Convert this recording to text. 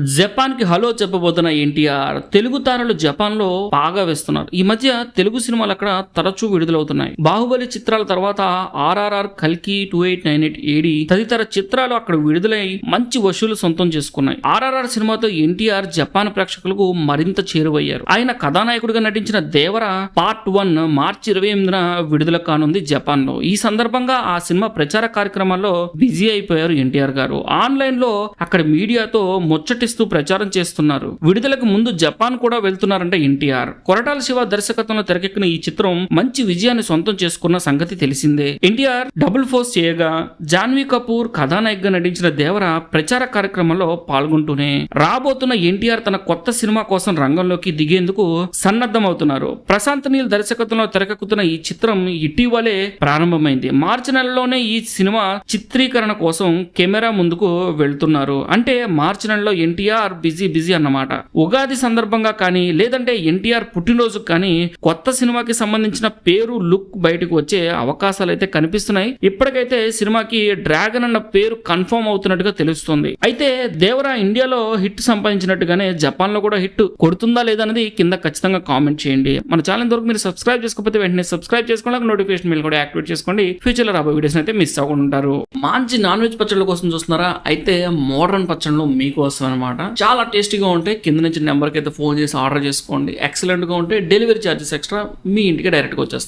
Japan కి hello చెప్పబోతున్న NTR. Telugu తారలు Japan లో బాగా వేస్తున్నారు. ఈ మధ్య తెలుగు సినిమాలు అక్కడ తరచూ విడుదలవుతున్నాయి. బాహుబలి చిత్రాల తర్వాత ఆర్ఆర్ఆర్, కల్కి, 2898 ఏడి తదితర చిత్రాలు అక్కడ విడుదలై మంచి వసూలు సొంతం చేసుకున్నాయి. ఆర్ఆర్ఆర్ సినిమాతో ఎన్టీఆర్ జపాన్ ప్రేక్షకులకు మరింత చేరువయ్యారు. ఆయన కథానాయకుడిగా నటించిన దేవర పార్ట్ 1 మార్చి 28న విడుదల కానుంది జపాన్ లో. ఈ సందర్భంగా ఆ సినిమా ప్రచార కార్యక్రమాల్లో బిజీ అయిపోయారు ఎన్టీఆర్ గారు. ఆన్లైన్ లో అక్కడ మీడియాతో ముచ్చటిస్తూ ప్రచారం చేస్తున్నారు. విడుదలకు ముందు జపాన్ కూడా వెళ్తున్నారంట ఎన్టీఆర్. కొరటాల శివ దర్శకత్వంలో తెరకెక్కిన ఈ చిత్రం మంచి విజయాన్ని సొంతం చేసుకున్న సంగతి తెలిసిందే. ఎన్టీఆర్ డబుల్ ఫోర్స్ చేయగా జాన్వీ కపూర్ కథానాయకగా నటించిన దేవర ప్రచార కార్యక్రమంలో పాల్గొంటూనే రాబోతున్న ఎన్టీఆర్ తన కొత్త సినిమా కోసం రంగంలోకి దిగేందుకు సన్నద్ధమవుతున్నారు. ప్రశాంత్ నీల్ దర్శకత్వంలో తెరకెక్కుతున్న ఈ చిత్రం ఇటీవలే ప్రారంభమైంది. మార్చి నెలలోనే ఈ సినిమా చిత్రీకరణ కోసం కెమెరా ముందుకు వెళ్తున్నారు. అంటే మార్చి నెలలో ఎన్టీఆర్ బిజీ అన్నమాట. ఉగాది సందర్భంగా కానీ లేదంటే ఎన్టీఆర్ పుట్టినరోజు కానీ కొత్త సినిమాకి సంబంధించిన పేరు, లుక్ బయటకు వచ్చే అవకాశాలు అయితే కనిపిస్తున్నాయి. ఇప్పటికైతే సినిమాకి డ్రాగన్ అన్న పేరు కన్ఫర్మ్ అవుతున్నట్టుగా తెలుస్తుంది. అయితే దేవరా ఇండియాలో హిట్ సంపాదించినట్టుగానే జపాన్ లో కూడా హిట్ కొడుతుందా లేదన్నది కింద ఖచ్చితంగా కామెంట్ చేయండి. మన ఛానల్ వరకు మీరు సబ్స్క్రైబ్ చేసుకోకపోతే వెంటనే సబ్స్క్రైబ్ చేసుకోండి, నోటిఫికేషన్ బిల్ కూడా యాక్టివేట్ చేసుకోండి. ఫ్యూచర్ లో రాబోయే వీడియోస్ అయితే మిస్ అవ్వకుండా ఉంటారు. మంచి నాన్ వెజ్ పచ్చళ్ళ కోసం చూస్తున్నారా? అయితే మోడర్న్ పచ్చళ్ళు మీకోసం అనమాట. చాలా టేస్టీగా ఉంటాయి. కింద నుంచి నెంబర్కి అయితే ఫోన్ చేసి ఆర్డర్ చేసుకోండి. ఎక్సలెంట్ గా ఉంటే డెలివరీ ఛార్జెస్ ఎక్స్ట్రా మీ ఇంటికి డైరెక్ట్ గా వచ్చేస్తాయి.